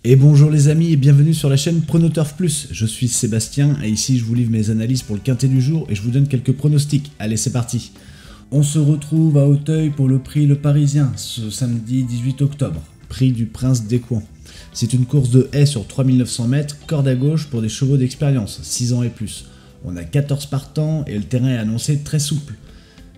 Et bonjour les amis et bienvenue sur la chaîne Pronoturf Plus, je suis Sébastien et ici je vous livre mes analyses pour le quintet du jour et je vous donne quelques pronostics. Allez c'est parti. On se retrouve à Auteuil pour le prix Le Parisien ce samedi 18 octobre, prix du Prince des Coins. C'est une course de haies sur 3900 mètres, corde à gauche pour des chevaux d'expérience, 6 ans et plus. On a 14 partants et le terrain est annoncé très souple.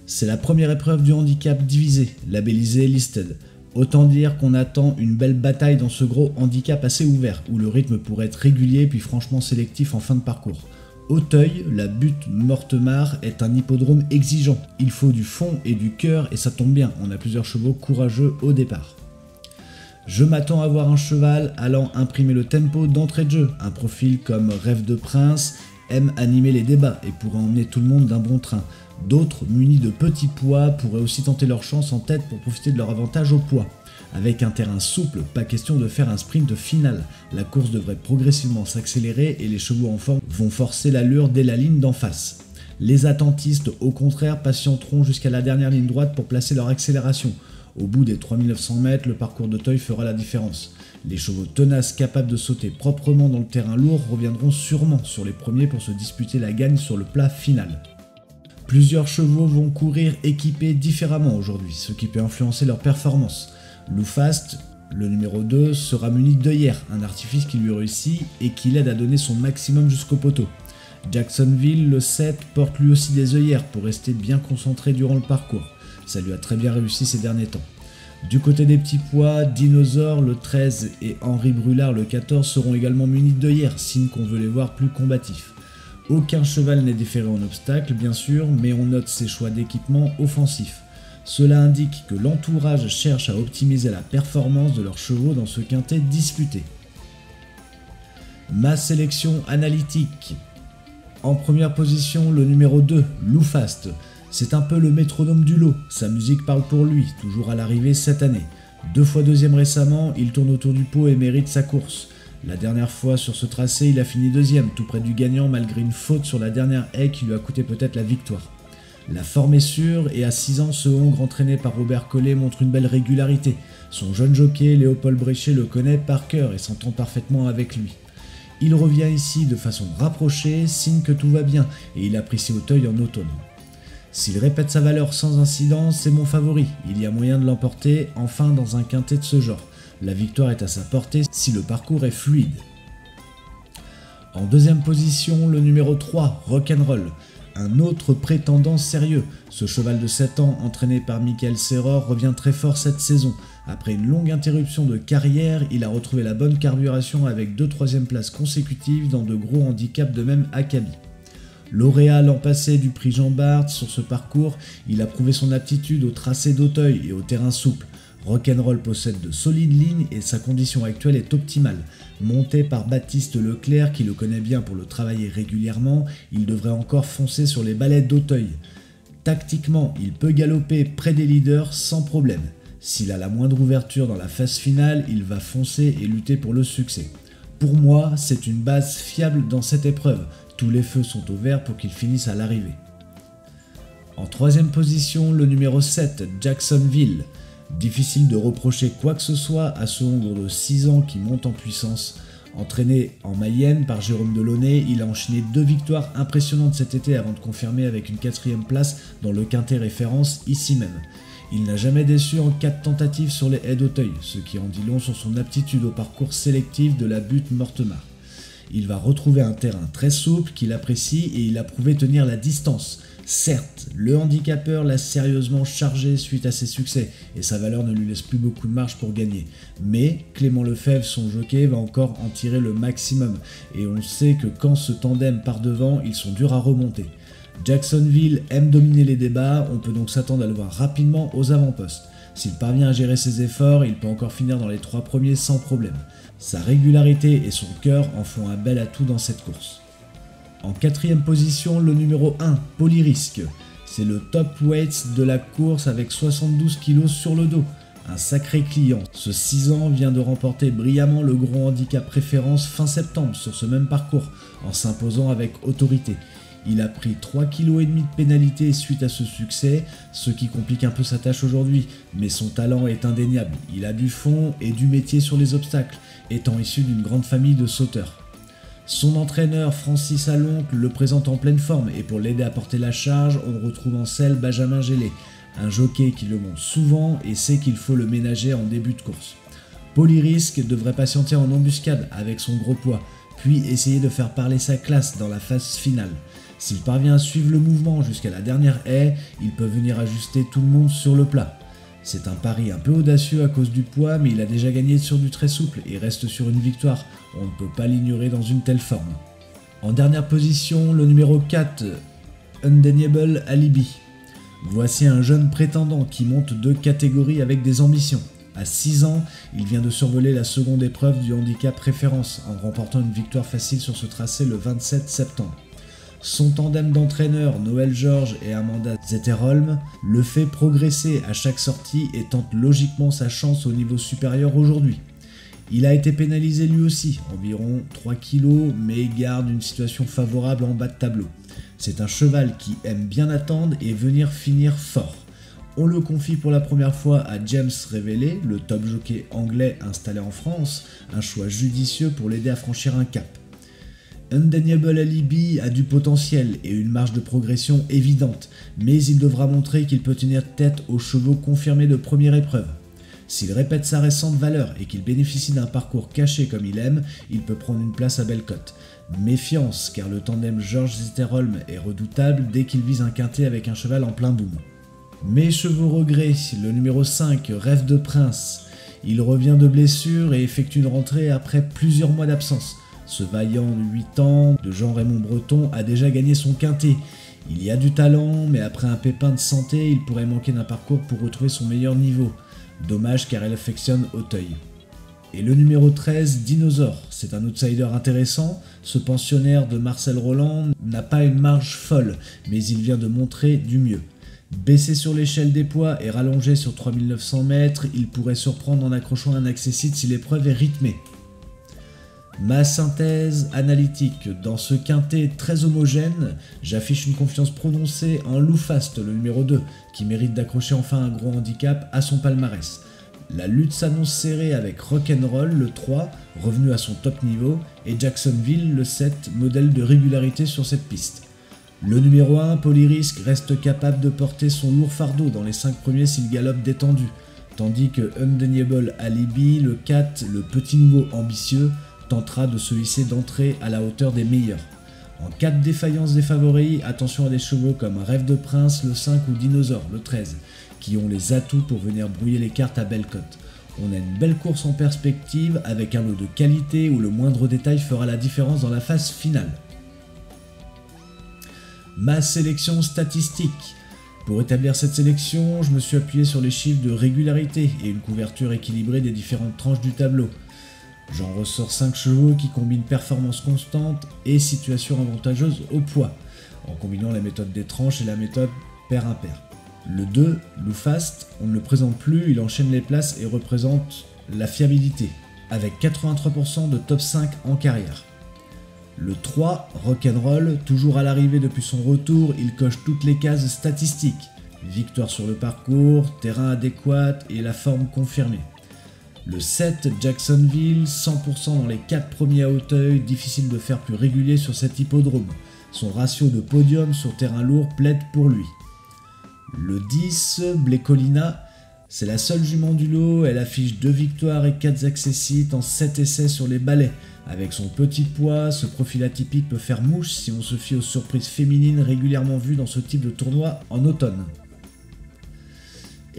C'est la première épreuve du handicap divisé, labellisé Listed. Autant dire qu'on attend une belle bataille dans ce gros handicap assez ouvert, où le rythme pourrait être régulier puis franchement sélectif en fin de parcours. Auteuil, la butte Mortemart, est un hippodrome exigeant. Il faut du fond et du cœur et ça tombe bien, on a plusieurs chevaux courageux au départ. Je m'attends à voir un cheval allant imprimer le tempo d'entrée de jeu, un profil comme Rêve de Prince, aime animer les débats et pourrait emmener tout le monde d'un bon train. D'autres, munis de petits poids, pourraient aussi tenter leur chance en tête pour profiter de leur avantage au poids. Avec un terrain souple, pas question de faire un sprint final. La course devrait progressivement s'accélérer et les chevaux en forme vont forcer l'allure dès la ligne d'en face. Les attentistes, au contraire, patienteront jusqu'à la dernière ligne droite pour placer leur accélération. Au bout des 3900 mètres, le parcours d'Auteuil fera la différence. Les chevaux tenaces capables de sauter proprement dans le terrain lourd reviendront sûrement sur les premiers pour se disputer la gagne sur le plat final. Plusieurs chevaux vont courir équipés différemment aujourd'hui, ce qui peut influencer leur performance. Loufast, le numéro 2, sera muni d'œillères, un artifice qui lui réussit et qui l'aide à donner son maximum jusqu'au poteau. Jacksonville, le 7, porte lui aussi des œillères pour rester bien concentré durant le parcours. Ça lui a très bien réussi ces derniers temps. Du côté des petits poids, Dinosaure, le 13 et Henri Brulard, le 14, seront également munis d'œillères, signe qu'on veut les voir plus combatifs. Aucun cheval n'est déféré en obstacle, bien sûr, mais on note ses choix d'équipement offensifs. Cela indique que l'entourage cherche à optimiser la performance de leurs chevaux dans ce quintet disputé. Ma sélection analytique. En première position, le numéro 2, Loufast. C'est un peu le métronome du lot, sa musique parle pour lui, toujours à l'arrivée cette année. 2 fois deuxième récemment, il tourne autour du pot et mérite sa course. La dernière fois sur ce tracé, il a fini deuxième, tout près du gagnant malgré une faute sur la dernière haie qui lui a coûté peut-être la victoire. La forme est sûre et à 6 ans, ce Hongre entraîné par Robert Collet montre une belle régularité. Son jeune jockey, Léopold Bréchet, le connaît par cœur et s'entend parfaitement avec lui. Il revient ici de façon rapprochée, signe que tout va bien et il apprécie Auteuil en automne. S'il répète sa valeur sans incident, c'est mon favori. Il y a moyen de l'emporter enfin dans un quintet de ce genre. La victoire est à sa portée si le parcours est fluide. En deuxième position, le numéro 3, Rock'n'Roll. Un autre prétendant sérieux. Ce cheval de 7 ans, entraîné par Michael Serror, revient très fort cette saison. Après une longue interruption de carrière, il a retrouvé la bonne carburation avec 2 troisièmes places consécutives dans de gros handicaps de même acabit. Lauréat l'an passé du prix Jean Bart, sur ce parcours, il a prouvé son aptitude au tracé d'Auteuil et au terrain souple. Rock'n'Roll possède de solides lignes et sa condition actuelle est optimale. Monté par Baptiste Leclerc qui le connaît bien pour le travailler régulièrement, il devrait encore foncer sur les balais d'Auteuil. Tactiquement, il peut galoper près des leaders sans problème. S'il a la moindre ouverture dans la phase finale, il va foncer et lutter pour le succès. Pour moi, c'est une base fiable dans cette épreuve. Tous les feux sont au vert pour qu'il finisse à l'arrivée. En troisième position, le numéro 7, Jacksonville. Difficile de reprocher quoi que ce soit à ce Hongre de 6 ans qui monte en puissance. Entraîné en Mayenne par Jérôme Delaunay, il a enchaîné 2 victoires impressionnantes cet été avant de confirmer avec une 4e place dans le quintet référence ici même. Il n'a jamais déçu en 4 tentatives sur les haies d'Auteuil, ce qui en dit long sur son aptitude au parcours sélectif de la butte Mortemart. Il va retrouver un terrain très souple qu'il apprécie et il a prouvé tenir la distance. Certes, le handicapeur l'a sérieusement chargé suite à ses succès et sa valeur ne lui laisse plus beaucoup de marge pour gagner. Mais Clément Lefebvre, son jockey, va encore en tirer le maximum et on sait que quand ce tandem part devant, ils sont durs à remonter. Jacksonville aime dominer les débats, on peut donc s'attendre à le voir rapidement aux avant-postes. S'il parvient à gérer ses efforts, il peut encore finir dans les 3 premiers sans problème. Sa régularité et son cœur en font un bel atout dans cette course. En 4e position, le numéro 1, Polyrisque. C'est le top weight de la course avec 72 kg sur le dos. Un sacré client. Ce 6 ans vient de remporter brillamment le gros handicap référence fin septembre sur ce même parcours, en s'imposant avec autorité. Il a pris 3,5 kg de pénalité suite à ce succès, ce qui complique un peu sa tâche aujourd'hui, mais son talent est indéniable. Il a du fond et du métier sur les obstacles, étant issu d'une grande famille de sauteurs. Son entraîneur Francis Aloncle le présente en pleine forme et pour l'aider à porter la charge, on retrouve en selle Benjamin Gélé, un jockey qui le monte souvent et sait qu'il faut le ménager en début de course. Polyrisk devrait patienter en embuscade avec son gros poids, puis essayer de faire parler sa classe dans la phase finale. S'il parvient à suivre le mouvement jusqu'à la dernière haie, il peut venir ajuster tout le monde sur le plat. C'est un pari un peu audacieux à cause du poids, mais il a déjà gagné sur du très souple et reste sur une victoire. On ne peut pas l'ignorer dans une telle forme. En dernière position, le numéro 4, Undeniable Alibi. Voici un jeune prétendant qui monte 2 catégories avec des ambitions. À 6 ans, il vient de survoler la seconde épreuve du handicap référence en remportant une victoire facile sur ce tracé le 27 septembre. Son tandem d'entraîneurs Noël Georges et Amanda Zetterholm le fait progresser à chaque sortie et tente logiquement sa chance au niveau supérieur aujourd'hui. Il a été pénalisé lui aussi, environ 3 kg, mais garde une situation favorable en bas de tableau. C'est un cheval qui aime bien attendre et venir finir fort. On le confie pour la première fois à James Révélé, le top jockey anglais installé en France, un choix judicieux pour l'aider à franchir un cap. Undeniable Alibi a du potentiel et une marge de progression évidente, mais il devra montrer qu'il peut tenir tête aux chevaux confirmés de première épreuve. S'il répète sa récente valeur et qu'il bénéficie d'un parcours caché comme il aime, il peut prendre une place à belle cote. Méfiance, car le tandem Georges Zetterholm est redoutable dès qu'il vise un quintet avec un cheval en plein boom. Mes chevaux regrets, le numéro 5, Rêve de Prince. Il revient de blessure et effectue une rentrée après plusieurs mois d'absence. Ce vaillant de 8 ans, de Jean-Raymond Breton, a déjà gagné son quintet. Il y a du talent, mais après un pépin de santé, il pourrait manquer d'un parcours pour retrouver son meilleur niveau. Dommage car elle affectionne Auteuil. Et le numéro 13, Dinosaure, c'est un outsider intéressant. Ce pensionnaire de Marcel Roland n'a pas une marge folle, mais il vient de montrer du mieux. Baissé sur l'échelle des poids et rallongé sur 3900 mètres, il pourrait surprendre en accrochant un accessite si l'épreuve est rythmée. Ma synthèse analytique, dans ce quintet très homogène, j'affiche une confiance prononcée en Loufast, le numéro 2, qui mérite d'accrocher enfin un gros handicap à son palmarès. La lutte s'annonce serrée avec Rock'n'Roll, le 3, revenu à son top niveau, et Jacksonville, le 7, modèle de régularité sur cette piste. Le numéro 1, Polyrisk, reste capable de porter son lourd fardeau dans les 5 premiers s'il galope détendu, tandis que Undeniable Alibi, le 4, le petit nouveau ambitieux, tentera de se hisser d'entrée à la hauteur des meilleurs. En cas de défaillance des favoris, attention à des chevaux comme Rêve de Prince, le 5 ou Dinosaure, le 13, qui ont les atouts pour venir brouiller les cartes à belle cote. On a une belle course en perspective avec un lot de qualité où le moindre détail fera la différence dans la phase finale. Ma sélection statistique. Pour établir cette sélection, je me suis appuyé sur les chiffres de régularité et une couverture équilibrée des différentes tranches du tableau. J'en ressors 5 chevaux qui combinent performance constante et situation avantageuse au poids, en combinant la méthode des tranches et la méthode pair-impair. Le 2, Loufast, on ne le présente plus, il enchaîne les places et représente la fiabilité, avec 83% de top 5 en carrière. Le 3, Rock'n'Roll, toujours à l'arrivée depuis son retour, il coche toutes les cases statistiques. Victoire sur le parcours, terrain adéquat et la forme confirmée. Le 7, Jacksonville, 100% dans les 4 premiers à Auteuil, difficile de faire plus régulier sur cet hippodrome. Son ratio de podium sur terrain lourd plaide pour lui. Le 10, Blécolina, c'est la seule jument du lot, elle affiche 2 victoires et 4 accessites en 7 essais sur les balais. Avec son petit poids, ce profil atypique peut faire mouche si on se fie aux surprises féminines régulièrement vues dans ce type de tournoi en automne.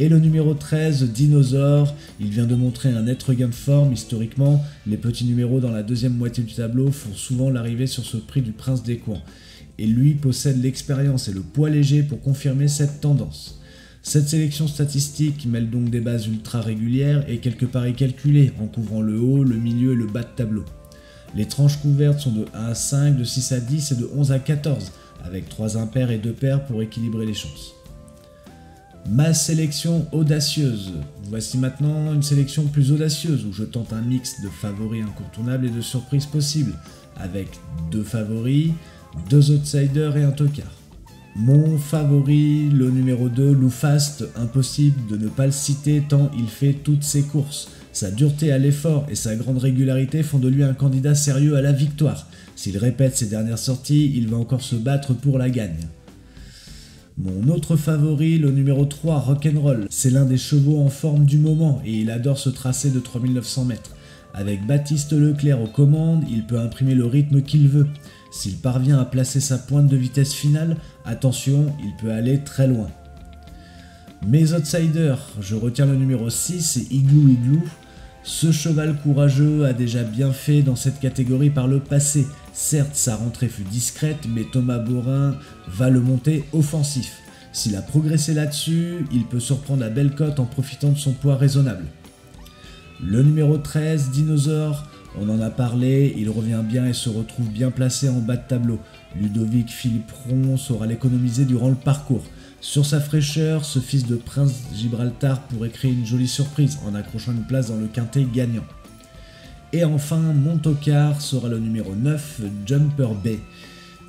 Et le numéro 13, Dinosaure, il vient de montrer un net regain de forme. Historiquement, les petits numéros dans la deuxième moitié du tableau font souvent l'arrivée sur ce prix du Prince des Coins. Et lui possède l'expérience et le poids léger pour confirmer cette tendance. Cette sélection statistique mêle donc des bases ultra régulières et quelques paris calculés en couvrant le haut, le milieu et le bas de tableau. Les tranches couvertes sont de 1 à 5, de 6 à 10 et de 11 à 14, avec 3 impairs et 2 pairs pour équilibrer les chances. Ma sélection audacieuse. Voici maintenant une sélection plus audacieuse où je tente un mix de favoris incontournables et de surprises possibles, avec 2 favoris, 2 outsiders et un tocard. Mon favori, le numéro 2, Loufast, impossible de ne pas le citer tant il fait toutes ses courses. Sa dureté à l'effort et sa grande régularité font de lui un candidat sérieux à la victoire. S'il répète ses dernières sorties, il va encore se battre pour la gagne. Mon autre favori, le numéro 3, Rock'n'Roll, c'est l'un des chevaux en forme du moment et il adore ce tracé de 3900 mètres. Avec Baptiste Leclerc aux commandes, il peut imprimer le rythme qu'il veut. S'il parvient à placer sa pointe de vitesse finale, attention, il peut aller très loin. Mes outsiders, je retiens le numéro 6 et Igloo Igloo. Ce cheval courageux a déjà bien fait dans cette catégorie par le passé. Certes, sa rentrée fut discrète, mais Thomas Borin va le monter offensif. S'il a progressé là-dessus, il peut surprendre à belle cote en profitant de son poids raisonnable. Le numéro 13, Dinosaure, on en a parlé, il revient bien et se retrouve bien placé en bas de tableau. Ludovic Philippron saura l'économiser durant le parcours. Sur sa fraîcheur, ce fils de Prince Gibraltar pourrait créer une jolie surprise en accrochant une place dans le quintet gagnant. Et enfin, mon tocard sera le numéro 9, Jumper Bay.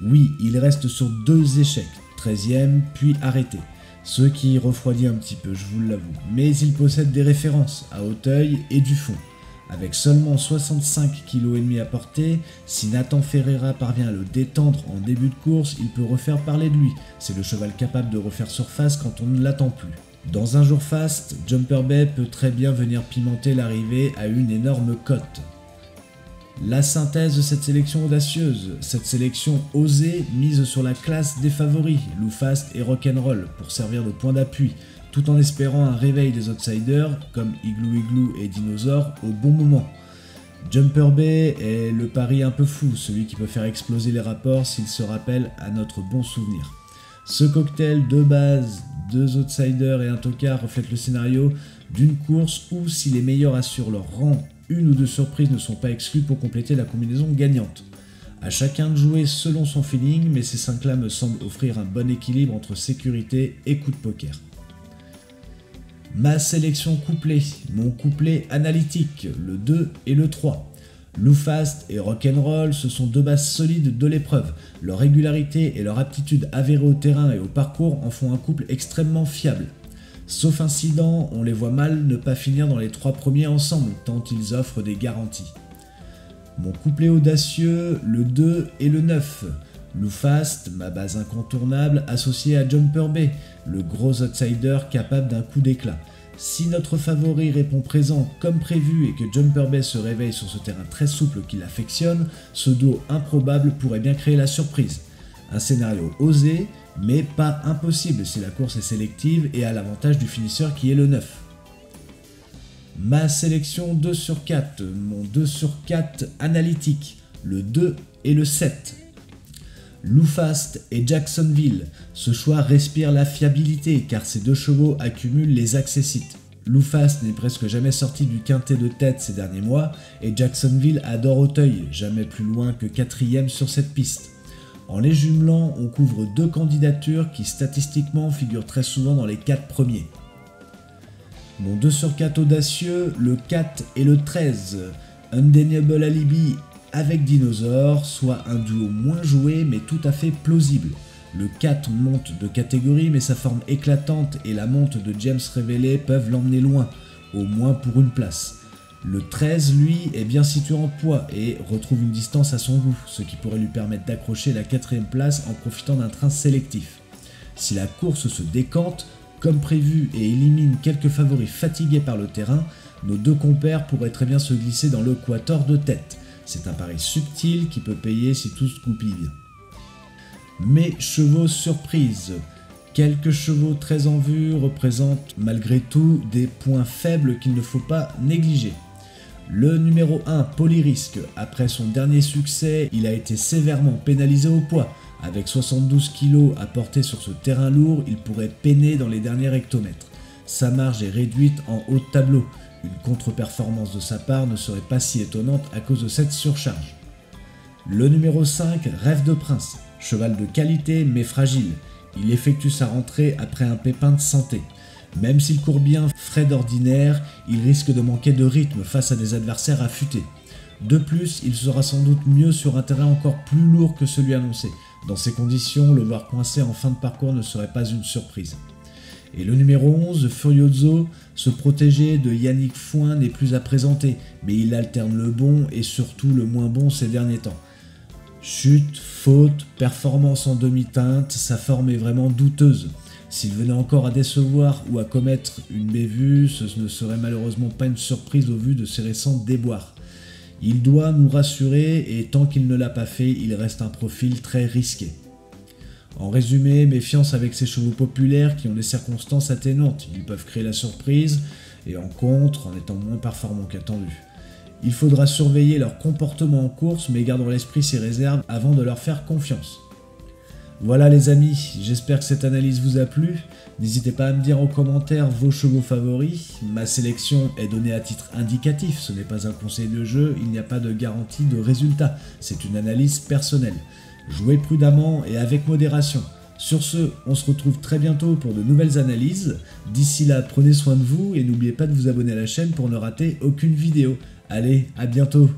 Oui, il reste sur 2 échecs, 13e puis arrêté. Ce qui refroidit un petit peu, je vous l'avoue. Mais il possède des références à Auteuil et du fond. Avec seulement 65,5 kg à porter, si Nathan Ferreira parvient à le détendre en début de course, il peut refaire parler de lui. C'est le cheval capable de refaire surface quand on ne l'attend plus. Dans un jour fast, Jumper Bay peut très bien venir pimenter l'arrivée à une énorme cote. La synthèse de cette sélection audacieuse, cette sélection osée mise sur la classe des favoris, Loufast et Rock'n'Roll, pour servir de point d'appui, tout en espérant un réveil des outsiders comme Igloo Igloo et Dinosaure au bon moment. Jumper Bay est le pari un peu fou, celui qui peut faire exploser les rapports s'il se rappelle à notre bon souvenir. Ce cocktail de base, 2 outsiders et un tocard reflète le scénario d'une course où si les meilleurs assurent leur rang, 1 ou 2 surprises ne sont pas exclues pour compléter la combinaison gagnante. À chacun de jouer selon son feeling, mais ces 5-là me semblent offrir un bon équilibre entre sécurité et coup de poker. Ma sélection couplée, mon couplet analytique, le 2 et le 3. Loufast et Rock'n'Roll, ce sont 2 bases solides de l'épreuve. Leur régularité et leur aptitude avérée au terrain et au parcours en font un couple extrêmement fiable. Sauf incident, on les voit mal ne pas finir dans les 3 premiers ensemble, tant ils offrent des garanties. Mon couplet audacieux, le 2 et le 9. Loufast, ma base incontournable, associée à Jumper Bay, le gros outsider capable d'un coup d'éclat. Si notre favori répond présent comme prévu et que Jumper Bay se réveille sur ce terrain très souple qu'il affectionne, ce duo improbable pourrait bien créer la surprise. Un scénario osé, mais pas impossible si la course est sélective et à l'avantage du finisseur qui est le 9. Ma sélection 2 sur 4, mon 2 sur 4 analytique, le 2 et le 7. Loufast et Jacksonville, ce choix respire la fiabilité car ces 2 chevaux accumulent les accessites. Loufast n'est presque jamais sorti du quintet de tête ces derniers mois et Jacksonville adore Auteuil, jamais plus loin que 4e sur cette piste. En les jumelant, on couvre 2 candidatures qui statistiquement figurent très souvent dans les 4 premiers. Mon 2 sur 4 audacieux, le 4 et le 13, Undeniable Alibi avec Dinosaure, soit un duo moins joué mais tout à fait plausible. Le 4 monte de catégorie mais sa forme éclatante et la monte de James Révélé peuvent l'emmener loin, au moins pour une place. Le 13, lui, est bien situé en poids et retrouve une distance à son goût, ce qui pourrait lui permettre d'accrocher la 4e place en profitant d'un train sélectif. Si la course se décante, comme prévu, et élimine quelques favoris fatigués par le terrain, nos 2 compères pourraient très bien se glisser dans le quator de tête. C'est un pari subtil qui peut payer si tout se goupille bien. Mes chevaux surprise. Quelques chevaux très en vue représentent malgré tout des points faibles qu'il ne faut pas négliger. Le numéro 1, Polyrisque, après son dernier succès, il a été sévèrement pénalisé au poids. Avec 72 kg à porter sur ce terrain lourd, il pourrait peiner dans les derniers hectomètres. Sa marge est réduite en haut de tableau. Une contre-performance de sa part ne serait pas si étonnante à cause de cette surcharge. Le numéro 5, Rêve de Prince, cheval de qualité mais fragile. Il effectue sa rentrée après un pépin de santé. Même s'il court bien frais d'ordinaire, il risque de manquer de rythme face à des adversaires affûtés. De plus, il sera sans doute mieux sur un terrain encore plus lourd que celui annoncé. Dans ces conditions, le voir coincé en fin de parcours ne serait pas une surprise. Et le numéro 11, Furioso, se protéger de Yannick Foin n'est plus à présenter, mais il alterne le bon et surtout le moins bon ces derniers temps. Chute, faute, performance en demi-teinte, sa forme est vraiment douteuse. S'il venait encore à décevoir ou à commettre une bévue, ce ne serait malheureusement pas une surprise au vu de ses récents déboires. Il doit nous rassurer et tant qu'il ne l'a pas fait, il reste un profil très risqué. En résumé, méfiance avec ces chevaux populaires qui ont des circonstances atténuantes. Ils peuvent créer la surprise et en contre en étant moins performants qu'attendu. Il faudra surveiller leur comportement en course mais gardons à l'esprit ces réserves avant de leur faire confiance. Voilà les amis, j'espère que cette analyse vous a plu. N'hésitez pas à me dire en commentaire vos chevaux favoris. Ma sélection est donnée à titre indicatif, ce n'est pas un conseil de jeu, il n'y a pas de garantie de résultat, c'est une analyse personnelle. Jouez prudemment et avec modération. Sur ce, on se retrouve très bientôt pour de nouvelles analyses. D'ici là, prenez soin de vous et n'oubliez pas de vous abonner à la chaîne pour ne rater aucune vidéo. Allez, à bientôt!